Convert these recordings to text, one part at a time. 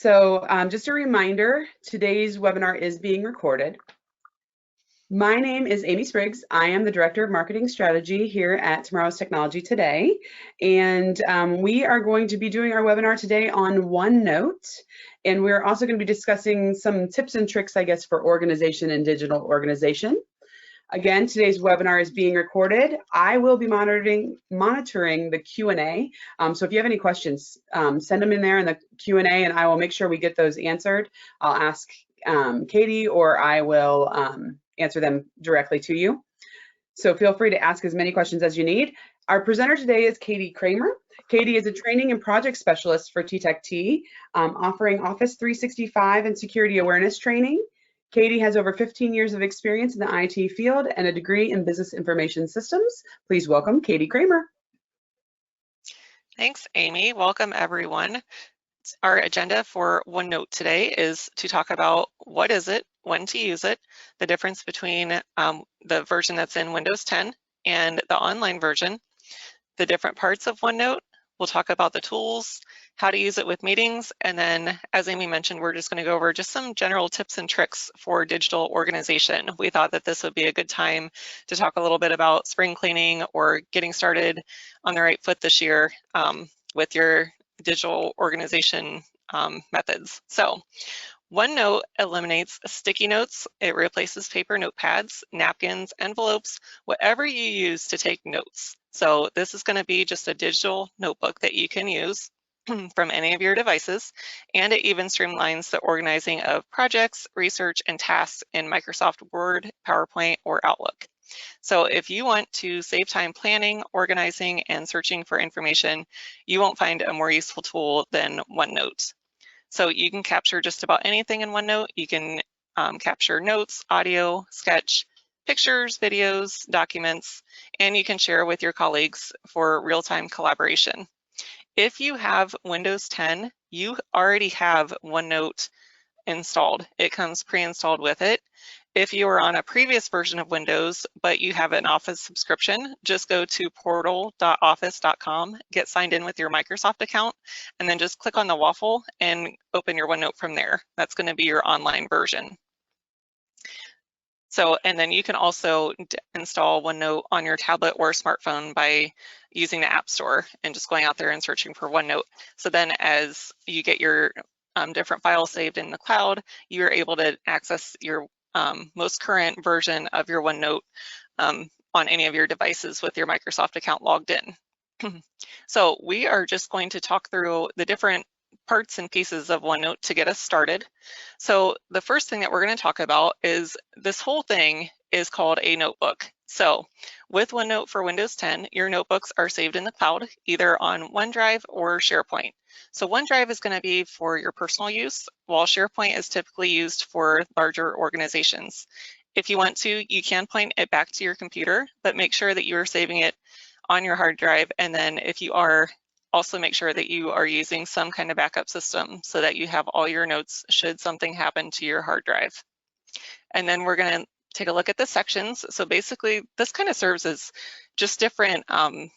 So just a reminder, today's webinar is being recorded. My name is Amy Spriggs. I am the Director of Marketing Strategy here at Tomorrow's Technology Today. And we are going to be doing our webinar today on OneNote. And we're also going to be discussing some tips and tricks, I guess, for organization and digital organization. Again, today's webinar is being recorded. I will be monitoring the Q&A. So if you have any questions, send them in there in the Q&A and I will make sure we get those answered. I'll ask Katie or I will answer them directly to you. So feel free to ask as many questions as you need. Our presenter today is Katie Kramer. Katie is a training and project specialist for T-Tech-T, offering Office 365 and security awareness training. Katie has over 15 years of experience in the IT field and a degree in business information systems. Please welcome Katie Kramer. Thanks, Amy. Welcome, everyone. Our agenda for OneNote today is to talk about what is it, when to use it, the difference between the version that's in Windows 10 and the online version, the different parts of OneNote. We'll talk about the tools, how to use it with meetings, and then, as Amy mentioned, we're just going to go over just some general tips and tricks for digital organization. We thought that this would be a good time to talk a little bit about spring cleaning or getting started on the right foot this year with your digital organization methods. So OneNote eliminates sticky notes. It replaces paper notepads, napkins, envelopes, whatever you use to take notes. So this is going to be just a digital notebook that you can use from any of your devices, and it even streamlines the organizing of projects, research, and tasks in Microsoft Word, PowerPoint, or Outlook. So if you want to save time planning, organizing, and searching for information, you won't find a more useful tool than OneNote. So you can capture just about anything in OneNote. You can capture notes, audio, sketch, pictures, videos, documents, and you can share with your colleagues for real-time collaboration. If you have Windows 10, you already have OneNote installed. It comes pre-installed with it. If you are on a previous version of Windows, but you have an Office subscription, just go to portal.office.com, get signed in with your Microsoft account, and then just click on the waffle and open your OneNote from there. That's going to be your online version. So, and then you can also install OneNote on your tablet or smartphone by using the App Store and just going out there and searching for OneNote. So then as you get your different files saved in the cloud, you're able to access your most current version of your OneNote on any of your devices with your Microsoft account logged in. So we are just going to talk through the different parts and pieces of OneNote to get us started. So the first thing that we're going to talk about is this whole thing is called a notebook. So with OneNote for Windows 10, your notebooks are saved in the cloud, either on OneDrive or SharePoint. So OneDrive is going to be for your personal use, while SharePoint is typically used for larger organizations. If you want to, you can point it back to your computer, but make sure that you are saving it on your hard drive. And then if you are, also make sure that you are using some kind of backup system so that you have all your notes should something happen to your hard drive. And then we're going to take a look at the sections. So basically, this kind of serves as just different kind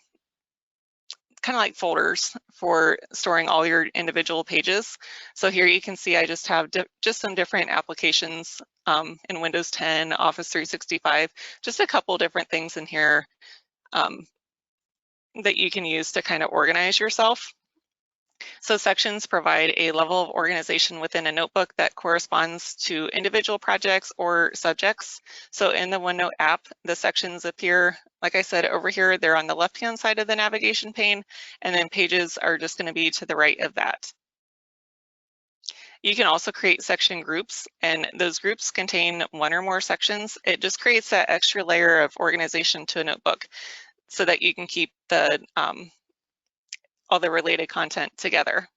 of like folders for storing all your individual pages. So here you can see I just have just some different applications in Windows 10, Office 365, just a couple different things in here that you can use to kind of organize yourself. So sections provide a level of organization within a notebook that corresponds to individual projects or subjects. So in the OneNote app, the sections appear, like I said, over here, they're on the left-hand side of the navigation pane, and then pages are just going to be to the right of that. You can also create section groups, and those groups contain one or more sections. It just creates that extra layer of organization to a notebook so that you can keep the all the related content together.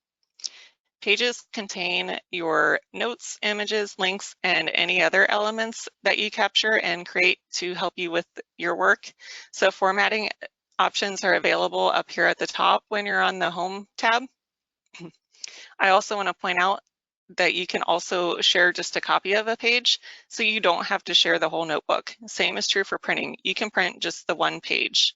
Pages contain your notes, images, links, and any other elements that you capture and create to help you with your work. So formatting options are available up here at the top when you're on the Home tab. I also want to point out that you can also share just a copy of a page, so you don't have to share the whole notebook. Same is true for printing. You can print just the one page.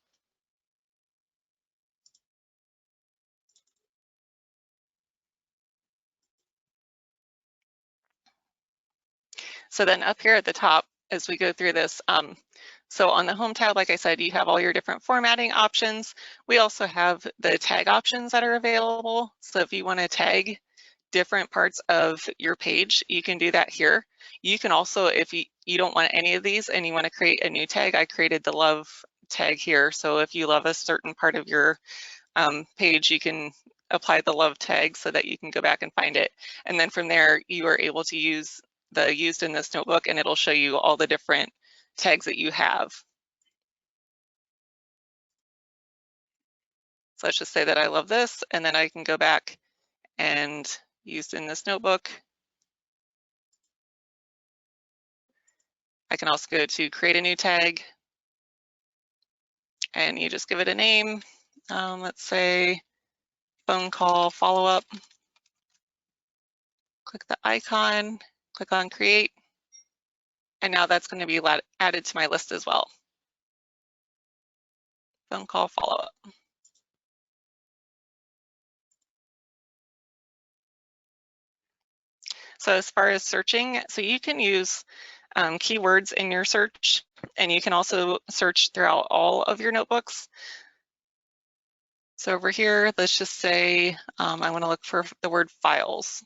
So then up here at the top, as we go through this, so on the home tab, like I said, you have all your different formatting options. We also have the tag options that are available. So if you want to tag different parts of your page, you can do that here. You can also, if you don't want any of these and you want to create a new tag, I created the love tag here. So if you love a certain part of your page, you can apply the love tag so that you can go back and find it. And then from there, you are able to use the used in this notebook, and it'll show you all the different tags that you have. So let's just say that I love this, and then I can go back and used in this notebook. I can also go to create a new tag, and you just give it a name. Let's say phone call follow-up. Click the icon, click on create, and now that's going to be added to my list as well. Phone call follow-up. So as far as searching, so you can use keywords in your search, and you can also search throughout all of your notebooks. So over here, let's just say I want to look for the word files.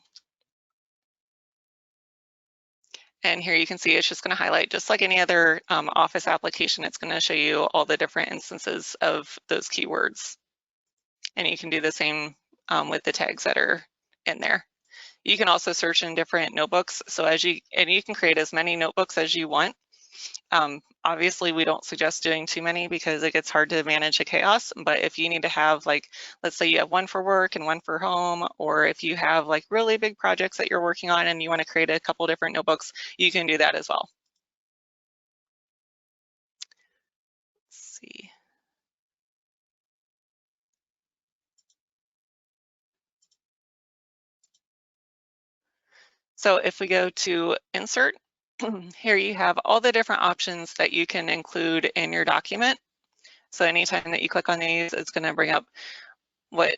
And here you can see it's just going to highlight, just like any other Office application, it's going to show you all the different instances of those keywords. And you can do the same with the tags that are in there. You can also search in different notebooks. So you can create as many notebooks as you want. Obviously, we don't suggest doing too many because it gets hard to manage the chaos. But if you need to have, like, let's say you have one for work and one for home, or if you have like really big projects that you're working on and you want to create a couple different notebooks, you can do that as well. Let's see. So if we go to insert, here you have all the different options that you can include in your document. So anytime that you click on these, it's going to bring up what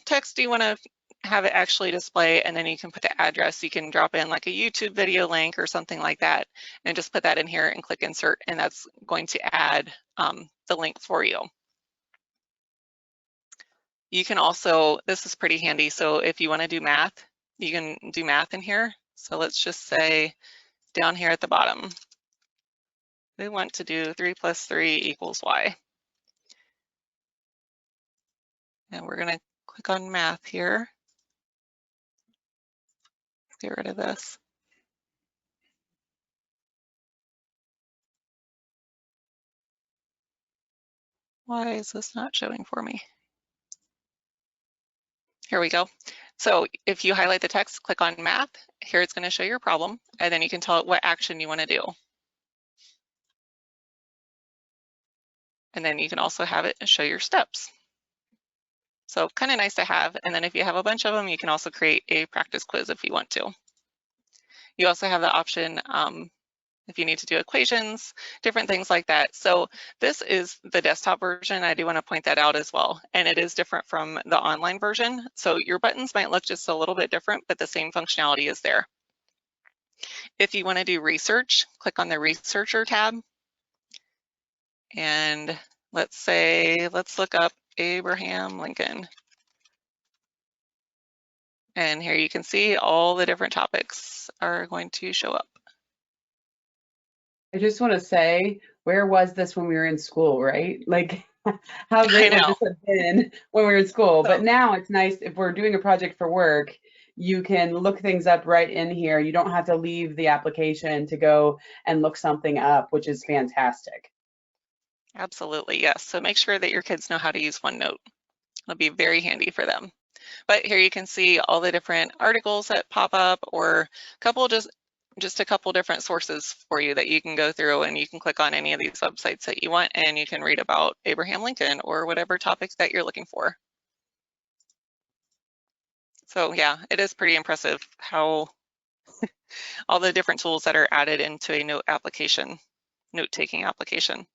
text do you want to have it actually display, and then you can put the address. You can drop in like a YouTube video link or something like that, and just put that in here and click insert, and that's going to add the link for you. You can also, this is pretty handy, so if you want to do math, you can do math in here. So let's just say down here at the bottom, we want to do 3 + 3 = y. And we're going to click on math here. Get rid of this. Why is this not showing for me? Here we go. So if you highlight the text, click on math, here it's going to show your problem, and then you can tell it what action you want to do. And then you can also have it show your steps. So kind of nice to have. And then if you have a bunch of them, you can also create a practice quiz if you want to. You also have the option if you need to do equations, different things like that. So this is the desktop version. I do want to point that out as well. And it is different from the online version. So your buttons might look just a little bit different, but the same functionality is there. If you want to do research, click on the Researcher tab. And let's look up Abraham Lincoln. And here you can see all the different topics are going to show up. I just want to say, where was this when we were in school, right? Like, how great would this have been when we were in school? But now it's nice if we're doing a project for work, you can look things up right in here. You don't have to leave the application to go and look something up, which is fantastic. Absolutely, yes. So make sure that your kids know how to use OneNote. It'll be very handy for them. But here you can see all the different articles that pop up, or just a couple different sources for you that you can go through, and you can click on any of these websites that you want, and you can read about Abraham Lincoln or whatever topic that you're looking for. So yeah, it is pretty impressive how all the different tools that are added into a note-taking application.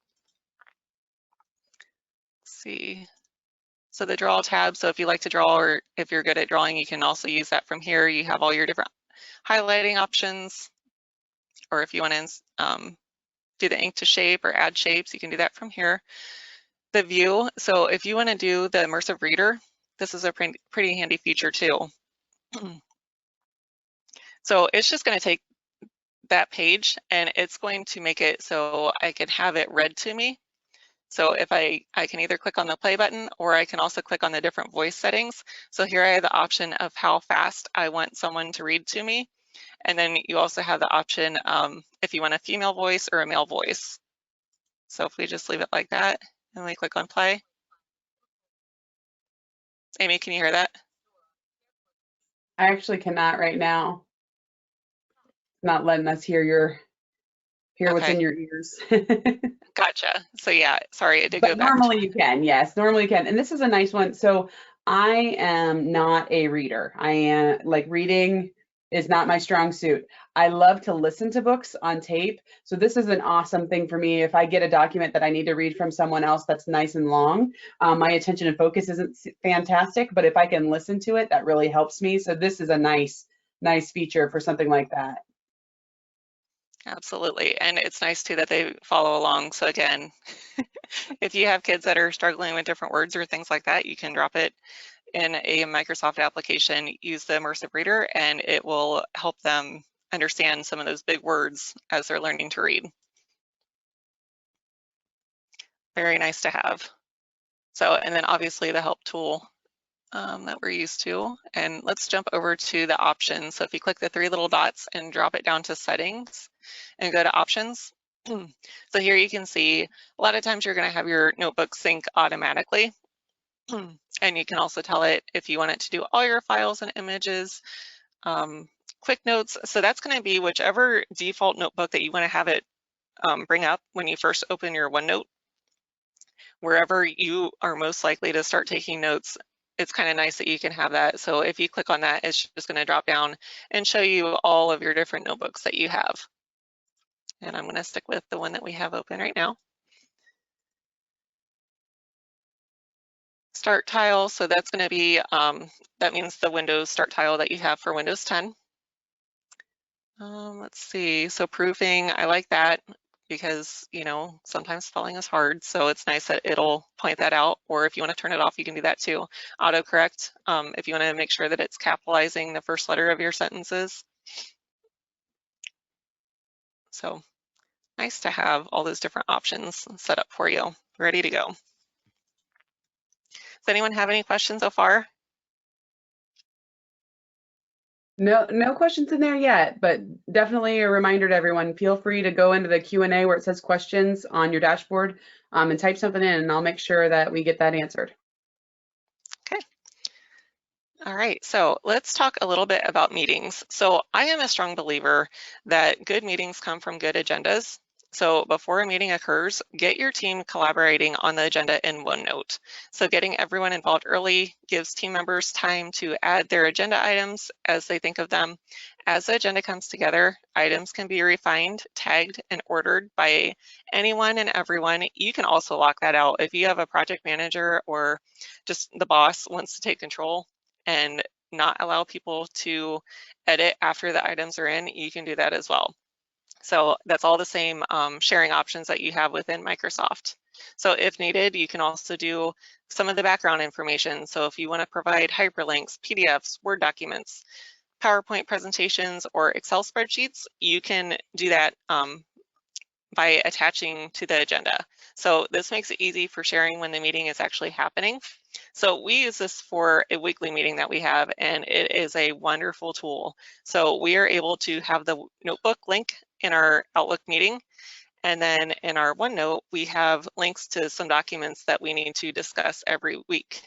Let's see. So the draw tab, so if you like to draw, or if you're good at drawing, you can also use that from here. You have all your different highlighting options. or if you want to do the ink to shape or add shapes, you can do that from here. The view, so if you want to do the immersive reader, this is a pretty handy feature too. So it's just going to take that page and it's going to make it so I can have it read to me. So if I can either click on the play button or I can also click on the different voice settings. So here I have the option of how fast I want someone to read to me. And then you also have the option if you want a female voice or a male voice. So if we just leave it like that and we click on play. Amy, can you hear that? I actually cannot right now. Not letting us hear what's in Okay, your ears. gotcha. So yeah, sorry, it did go But back to, normally you can, yes, normally you can. And this is a nice one. So I am not a reader. I am like reading is not my strong suit. I love to listen to books on tape. So this is an awesome thing for me. If I get a document that I need to read from someone else that's nice and long, my attention and focus isn't fantastic, but if I can listen to it, that really helps me. So this is a nice feature for something like that. absolutely. And it's nice too that they follow along. So again, if you have kids that are struggling with different words or things like that, you can drop it in a Microsoft application, use the immersive reader, and it will help them understand some of those big words as they're learning to read. Very nice to have. So, and then obviously the help tool that we're used to. And let's jump over to the options. So if you click the three little dots and drop it down to settings and go to options. So here you can see a lot of times you're going to have your notebook sync automatically. And you can also tell it if you want it to do all your files and images, quick notes. So that's going to be whichever default notebook that you want to have it bring up when you first open your OneNote. Wherever you are most likely to start taking notes, it's kind of nice that you can have that. So if you click on that, it's just going to drop down and show you all of your different notebooks that you have. And I'm going to stick with the one that we have open right now. Start tile, so that's going to be, that means the Windows start tile that you have for Windows 10. Let's see, so proofing, I like that because, you know, sometimes spelling is hard, so it's nice that it'll point that out, or if you want to turn it off, you can do that too. Autocorrect, if you want to make sure that it's capitalizing the first letter of your sentences. So nice to have all those different options set up for you, ready to go. Does anyone have any questions so far? No questions in there yet, but definitely a reminder to everyone, feel free to go into the Q&A where it says questions on your dashboard and type something in and I'll make sure that we get that answered. Okay. All right, so let's talk a little bit about meetings. So I am a strong believer that good meetings come from good agendas. So before a meeting occurs, get your team collaborating on the agenda in OneNote. So getting everyone involved early gives team members time to add their agenda items as they think of them. As the agenda comes together, items can be refined, tagged, and ordered by anyone and everyone. You can also lock that out. If you have a project manager or just the boss wants to take control and not allow people to edit after the items are in, you can do that as well. So that's all the same sharing options that you have within Microsoft. So if needed, you can also do some of the background information. So if you want to provide hyperlinks, PDFs, Word documents, PowerPoint presentations, or Excel spreadsheets, you can do that by attaching to the agenda. So this makes it easy for sharing when the meeting is actually happening. So we use this for a weekly meeting that we have, and it is a wonderful tool. So we are able to have the notebook link in our Outlook meeting, and then in our OneNote, we have links to some documents that we need to discuss every week.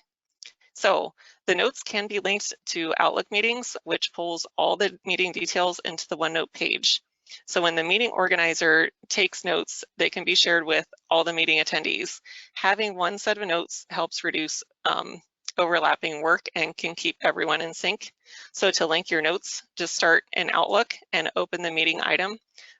So the notes can be linked to Outlook meetings, which pulls all the meeting details into the OneNote page. So when the meeting organizer takes notes, they can be shared with all the meeting attendees. Having one set of notes helps reduce overlapping work and can keep everyone in sync. So to link your notes, just start in Outlook and open the meeting item.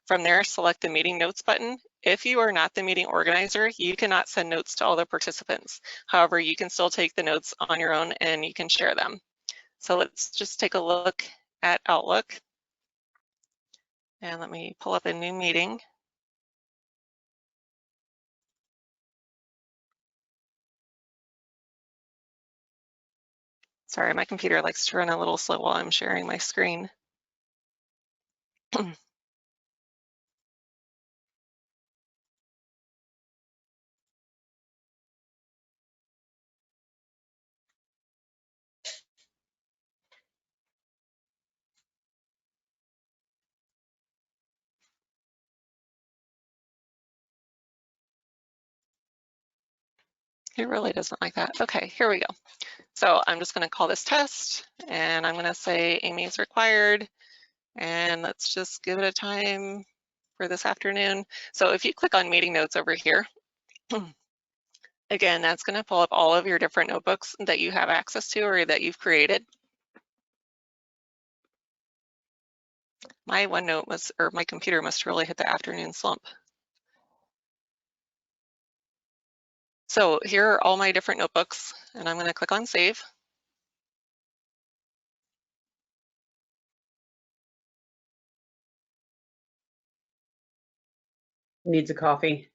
From there, select the meeting notes button. If you are not the meeting organizer, you cannot send notes to all the participants. However, you can still take the notes on your own and you can share them. So let's just take a look at Outlook. And let me pull up a new meeting. Sorry, my computer likes to run a little slow while I'm sharing my screen. It really doesn't like that. Okay, here we go. So I'm just going to call this test, and I'm going to say Amy is required, and let's just give it a time for this afternoon. So if you click on meeting notes over here, again, that's going to pull up all of your different notebooks that you have access to or that you've created. My OneNote must, or my computer must really hit the afternoon slump. So here are all my different notebooks, and I'm going to click on save. Needs a coffee.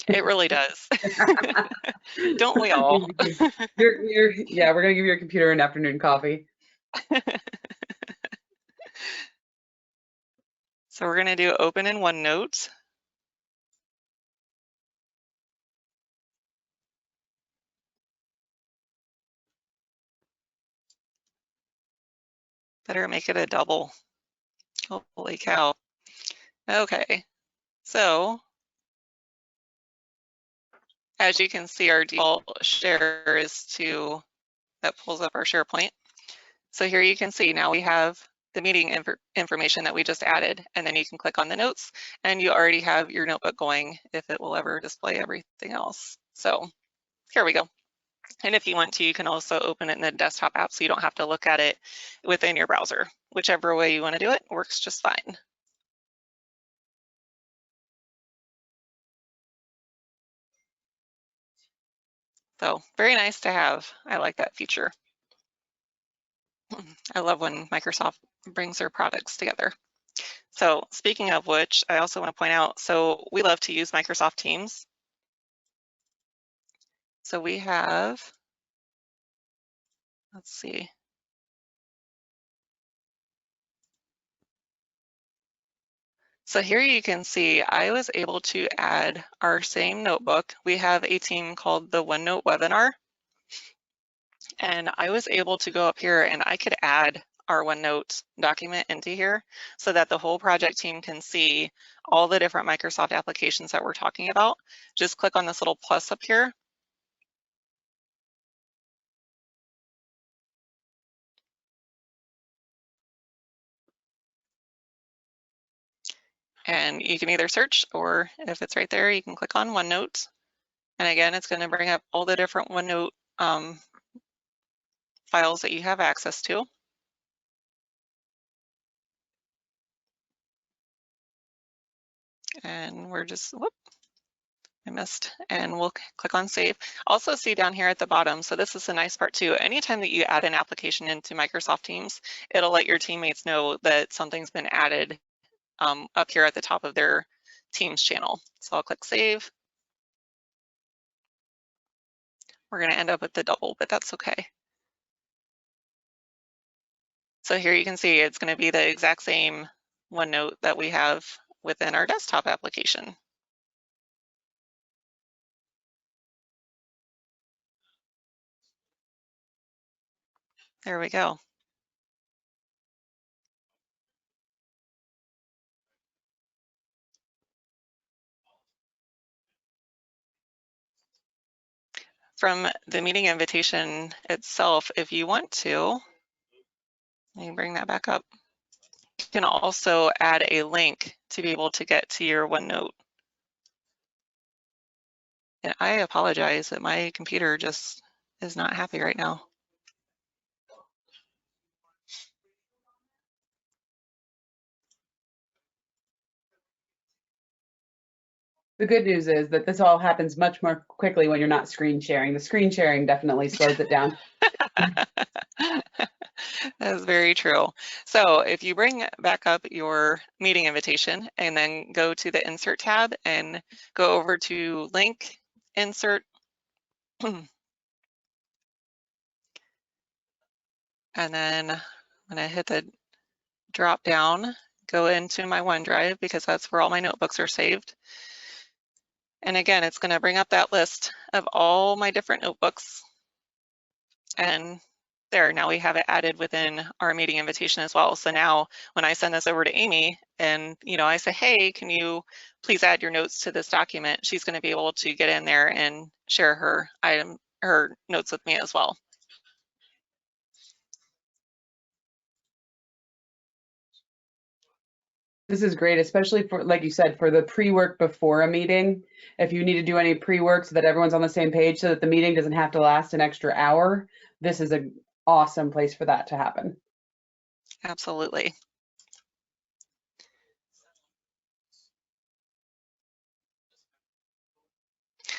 It really does. Don't we all? Yeah, we're gonna give your computer an afternoon coffee. So we're going to do open in OneNote. Better make it a double. Holy cow. Okay, so as you can see, our default share is that pulls up our SharePoint. So here you can see now we have the meeting information that we just added, and then you can click on the notes and you already have your notebook going if it will ever display everything else. So here we go. And if you want to, you can also open it in the desktop app so you don't have to look at it within your browser. Whichever way you want to do it works just fine. So very nice to have. I like that feature. I love when Microsoft brings their products together. So speaking of which, I also want to point out, so we love to use Microsoft Teams. So we have, let's see. So here you can see I was able to add our same notebook. We have a team called the OneNote webinar. And I was able to go up here and I could add our OneNote document into here so that the whole project team can see all the different Microsoft applications that we're talking about. Just click on this little plus up here. And you can either search, or if it's right there, you can click on OneNote. And again, it's going to bring up all the different OneNote files that you have access to. And we're just, whoop, I missed, and we'll click on save. Also see down here at the bottom, so this is the nice part too, anytime that you add an application into Microsoft Teams, it'll let your teammates know that something's been added up here at the top of their Teams channel. So I'll click save. We're going to end up with the double, but that's okay. So here you can see it's going to be the exact same OneNote that we have within our desktop application. There we go. From the meeting invitation itself, if you want to, let me bring that back up. You can also add a link to be able to get to your OneNote. And I apologize that my computer just is not happy right now. The good news is that this all happens much more quickly when you're not screen sharing. The screen sharing definitely slows it down. That is very true. So if you bring back up your meeting invitation and then go to the Insert tab and go over to Link, Insert, and then I'm going to hit the drop down, go into my OneDrive because that's where all my notebooks are saved. And again, it's going to bring up that list of all my different notebooks. And there, now we have it added within our meeting invitation as well. So now when I send this over to Amy and, I say, hey, can you please add your notes to this document? She's going to be able to get in there and share her notes with me as well. This is great, especially for, like you said, for the pre-work before a meeting. If you need to do any pre-work so that everyone's on the same page so that the meeting doesn't have to last an extra hour, this is an awesome place for that to happen. Absolutely.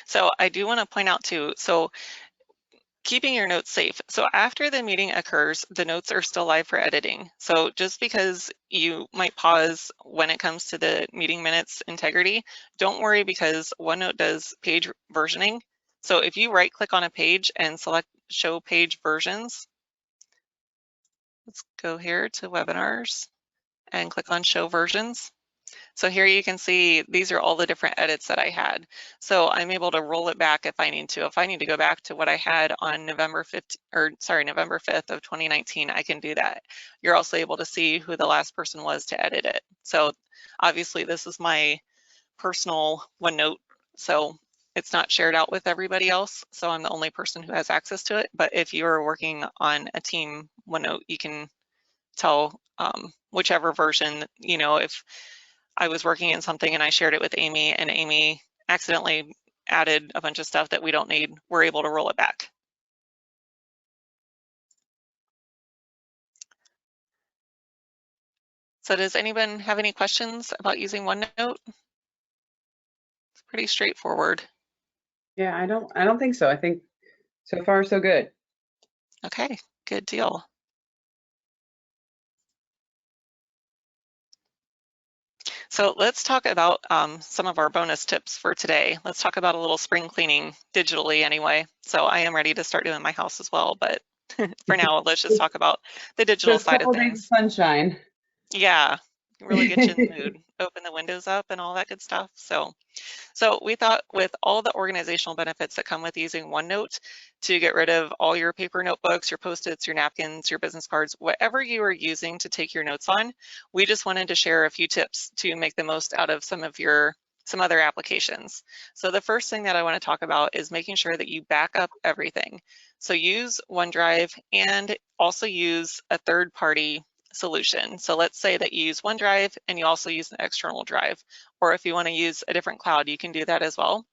So I do want to point out too, so keeping your notes safe. So after the meeting occurs, the notes are still live for editing. So just because you might pause when it comes to the meeting minutes integrity, don't worry because OneNote does page versioning. So if you right click on a page and select show page versions, let's go here to webinars and click on show versions. So here you can see these are all the different edits that I had. So I'm able to roll it back if I need to. If I need to go back to what I had on November 5th of 2019, I can do that. You're also able to see who the last person was to edit it. So obviously this is my personal OneNote, so it's not shared out with everybody else. So I'm the only person who has access to it. But if you're working on a team OneNote, you can tell whichever version, if I was working in something and I shared it with Amy and Amy accidentally added a bunch of stuff that we don't need, we're able to roll it back. So does anyone have any questions about using OneNote? It's pretty straightforward. Yeah, I don't think so. I think so far so good. Okay, good deal. So let's talk about some of our bonus tips for today. Let's talk about a little spring cleaning digitally anyway. So I am ready to start doing my house as well, but for now, let's just talk about the digital Just a side of couple days of things. sunshine. Yeah, really get you in the mood. Open the windows up and all that good stuff. So we thought with all the organizational benefits that come with using OneNote to get rid of all your paper notebooks, your Post-its, your napkins, your business cards, whatever you are using to take your notes on, we just wanted to share a few tips to make the most out of some other applications. So the first thing that I want to talk about is making sure that you back up everything. So use OneDrive and also use a third-party solution. So let's say that you use OneDrive and you also use an external drive, or if you want to use a different cloud, you can do that as well.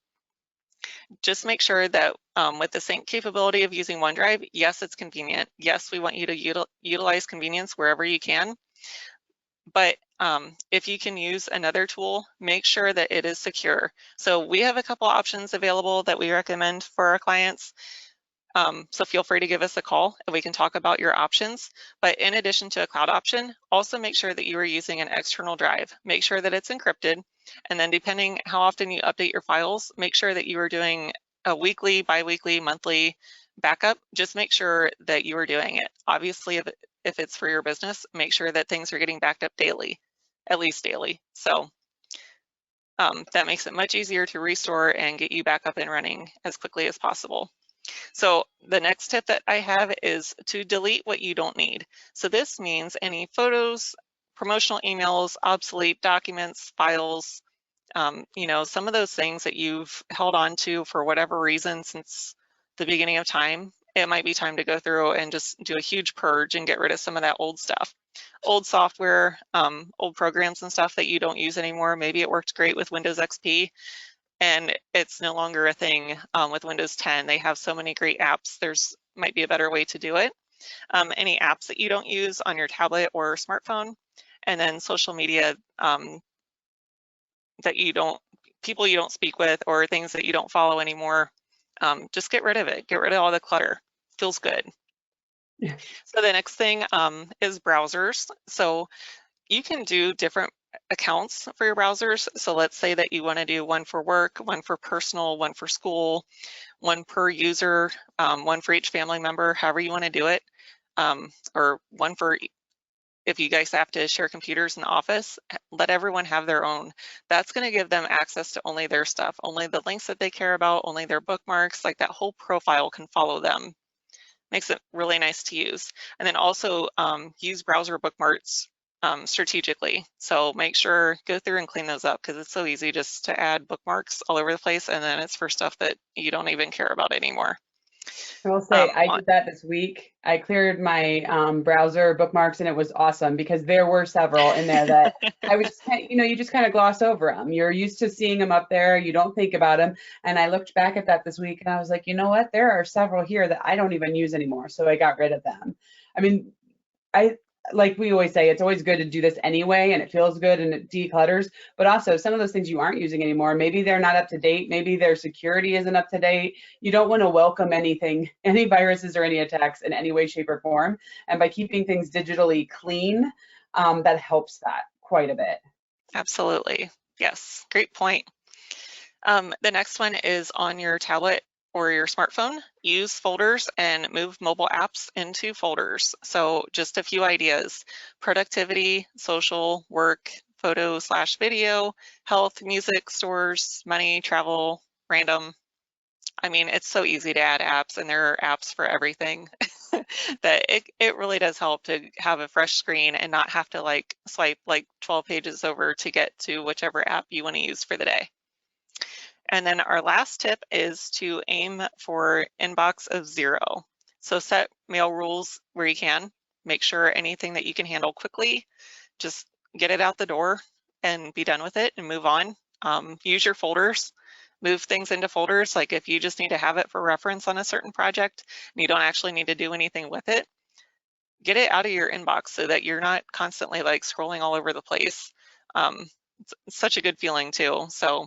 Just make sure that with the sync capability of using OneDrive, yes, it's convenient. Yes, we want you to utilize convenience wherever you can. But if you can use another tool, make sure that it is secure. So we have a couple options available that we recommend for our clients. So feel free to give us a call and we can talk about your options. But in addition to a cloud option, also make sure that you are using an external drive. Make sure that it's encrypted. And then depending how often you update your files, make sure that you are doing a weekly, bi-weekly, monthly backup. Just make sure that you are doing it. Obviously, if it's for your business, make sure that things are getting backed up daily, at least daily. So that makes it much easier to restore and get you back up and running as quickly as possible. So the next tip that I have is to delete what you don't need. So this means any photos, promotional emails, obsolete documents, files, some of those things that you've held on to for whatever reason since the beginning of time. It might be time to go through and just do a huge purge and get rid of some of that old stuff. Old software, old programs and stuff that you don't use anymore. Maybe it worked great with Windows XP. And it's no longer a thing with Windows 10. They have so many great apps. There's might be a better way to do it. Any apps that you don't use on your tablet or smartphone, and then social media that people you don't speak with or things that you don't follow anymore. Just get rid of it. Get rid of all the clutter. Feels good. So the next thing is browsers. So you can do different accounts for your browsers. So let's say that you want to do one for work, one for personal, one for school, one per user, one for each family member, however you want to do it, or one for if you guys have to share computers in the office, let everyone have their own. That's going to give them access to only their stuff, only the links that they care about, only their bookmarks, like that whole profile can follow them. Makes it really nice to use. And then also use browser bookmarks strategically. So make sure, go through and clean those up because it's so easy just to add bookmarks all over the place and then it's for stuff that you don't even care about anymore. I will say I did that this week. I cleared my browser bookmarks and it was awesome because there were several in there that I was, you just kind of gloss over them. You're used to seeing them up there. You don't think about them. And I looked back at that this week and I was like, you know what? There are several here that I don't even use anymore. So I got rid of them. I mean, like we always say, it's always good to do this anyway, and it feels good and it declutters, but also some of those things you aren't using anymore, maybe they're not up to date, maybe their security isn't up to date. You don't want to welcome anything, any viruses or any attacks in any way, shape, or form. And by keeping things digitally clean, that helps that quite a bit. Absolutely. Yes, great point. The next one is on your tablet or your smartphone, use folders and move mobile apps into folders. So just a few ideas: productivity, social, work, photo/video, health, music, stores, money, travel, random. I mean, it's so easy to add apps and there are apps for everything that it really does help to have a fresh screen and not have to like swipe like 12 pages over to get to whichever app you want to use for the day. And then our last tip is to aim for inbox of 0. So set mail rules where you can. Make sure anything that you can handle quickly, just get it out the door and be done with it and move on. Use your folders, move things into folders. Like if you just need to have it for reference on a certain project and you don't actually need to do anything with it, get it out of your inbox so that you're not constantly like scrolling all over the place. It's such a good feeling too. So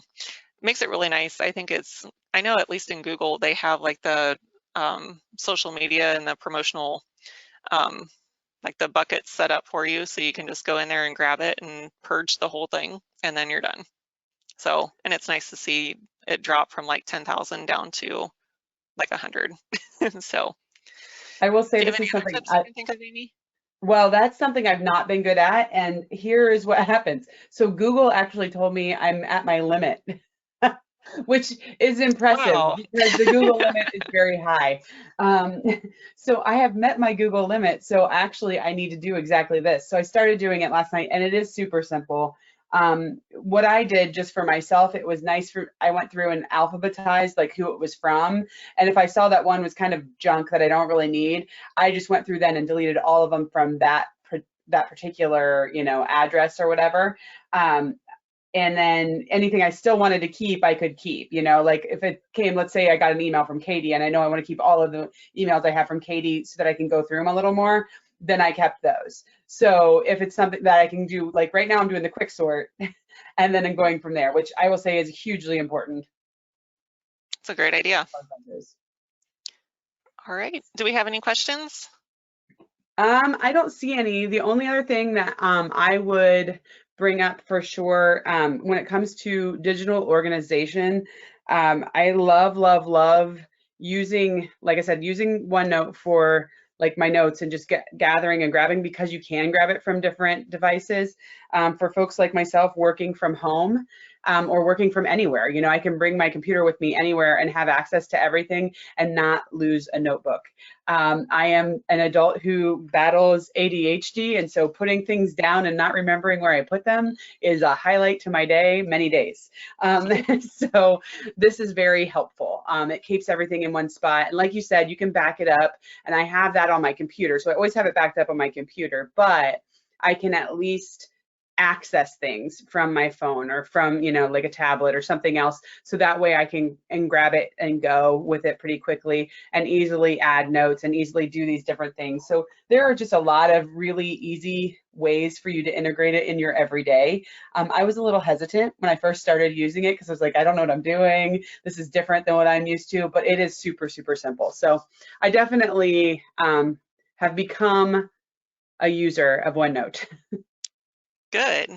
makes it really nice. I think I know at least in Google, they have like the social media and the promotional, like the buckets set up for you. So you can just go in there and grab it and purge the whole thing and then you're done. So, and it's nice to see it drop from like 10,000 down to like 100. So I will say do you this have any is other something tips you can think of, Amy? well, that's something I've not been good at, and here is what happens. So Google actually told me I'm at my limit. Which is impressive Wow. because the Google limit is very high. Um, so I have met my Google limit. So actually, I need to do exactly this. So I started doing it last night, and it is super simple. What I did just for myself, it was nice I went through and alphabetized like who it was from. And if I saw that one was kind of junk that I don't really need, I just went through then and deleted all of them from that particular, address or whatever. And then anything I still wanted to keep, I could keep, like if it came, let's say I got an email from Katie and I know I want to keep all of the emails I have from Katie so that I can go through them a little more, then I kept those. So if it's something that I can do, like right now I'm doing the quick sort and then I'm going from there, which I will say is hugely important. It's a great idea. All right. Do we have any questions? I don't see any. The only other thing that I would bring up for sure when it comes to digital organization, I love using, like I said, using OneNote for like my notes and just gathering and grabbing because you can grab it from different devices. For folks like myself working from home or working from anywhere, I can bring my computer with me anywhere and have access to everything and not lose a notebook. I am an adult who battles ADHD, and so putting things down and not remembering where I put them is a highlight to my day, many days. So this is very helpful. It keeps everything in one spot. And like you said, you can back it up, and I have that on my computer. So I always have it backed up on my computer, but I can at least access things from my phone or from, like a tablet or something else. So that way I can grab it and go with it pretty quickly and easily add notes and easily do these different things. So there are just a lot of really easy ways for you to integrate it in your everyday. I was a little hesitant when I first started using it because I was like, I don't know what I'm doing. This is different than what I'm used to, but it is super, super simple. So I definitely have become a user of OneNote. Good.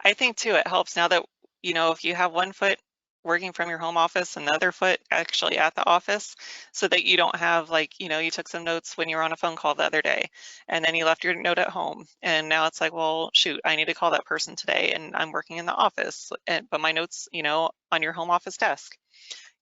I think too, it helps now that, if you have one foot working from your home office and the other foot actually at the office, so that you don't have like, you took some notes when you were on a phone call the other day and then you left your note at home. And now it's like, well, shoot, I need to call that person today and I'm working in the office, but my notes, on your home office desk.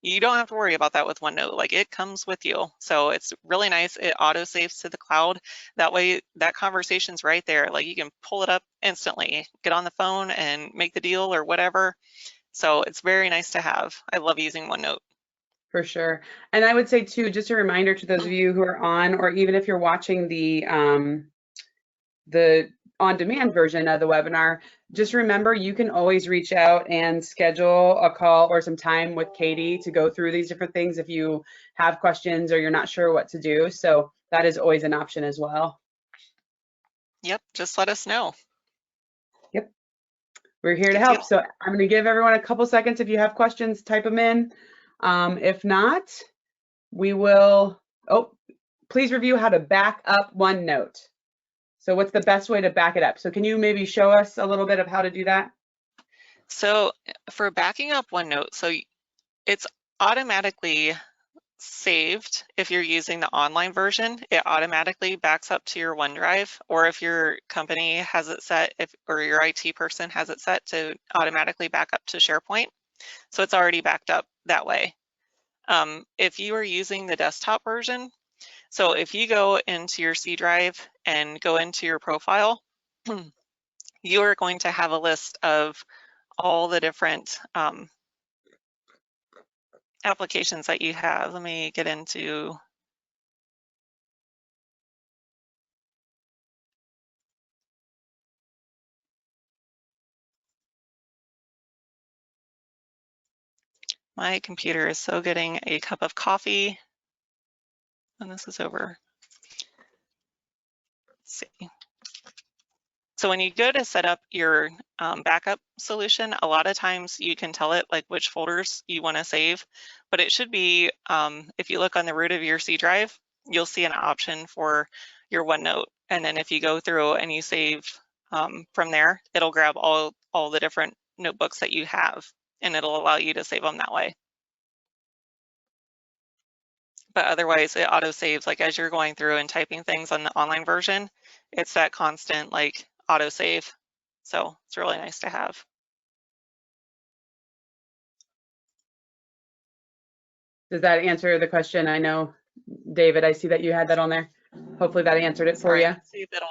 You don't have to worry about that with OneNote. Like it comes with you. So it's really nice. It auto saves to the cloud. That way that conversation's right there. Like you can pull it up instantly, get on the phone and make the deal or whatever. So it's very nice to have. I love using OneNote. For sure. And I would say too, just a reminder to those of you who are on, or even if you're watching the on-demand version of the webinar, just remember you can always reach out and schedule a call or some time with Katie to go through these different things if you have questions or you're not sure what to do. So that is always an option as well. Yep, just let us know. Yep, we're here to Good help. deal. So I'm going to give everyone a couple seconds. If you have questions, type them in. If not, we will, please review how to back up OneNote. So what's the best way to back it up? So can you maybe show us a little bit of how to do that? So for backing up OneNote, so it's automatically saved. If you're using the online version, it automatically backs up to your OneDrive, or if your company has it set, or your IT person has it set to automatically back up to SharePoint. So it's already backed up that way. If you are using the desktop version, so if you go into your C drive and go into your profile, you are going to have a list of all the different applications that you have. Let me get into my computer is so getting a cup of coffee when this is over. Let's see. So when you go to set up your backup solution, a lot of times you can tell it like which folders you want to save, but it should be, if you look on the root of your C drive, you'll see an option for your OneNote. And then if you go through and you save from there, it'll grab all the different notebooks that you have, and it'll allow you to save them that way. But otherwise it auto saves, like as you're going through and typing things on the online version, it's that constant like auto save. So it's really nice to have. Does that answer the question? I know, David, I see that you had that on there. Hopefully that answered it for Sorry, you. see if it'll.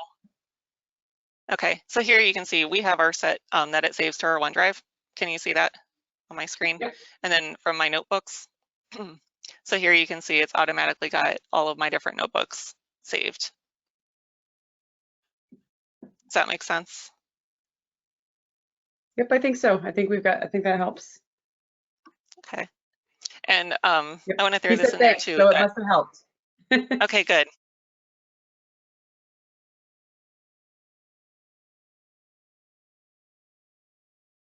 Okay, so here you can see we have our set that it saves to our OneDrive. Can you see that on my screen? Yep. And then from my notebooks. So here you can see it's automatically got all of my different notebooks saved. Does that make sense? Yep, I think so. I think that helps. Okay. And Yep. I want to throw He this said in there thanks, too. so it must have helped. Okay, good.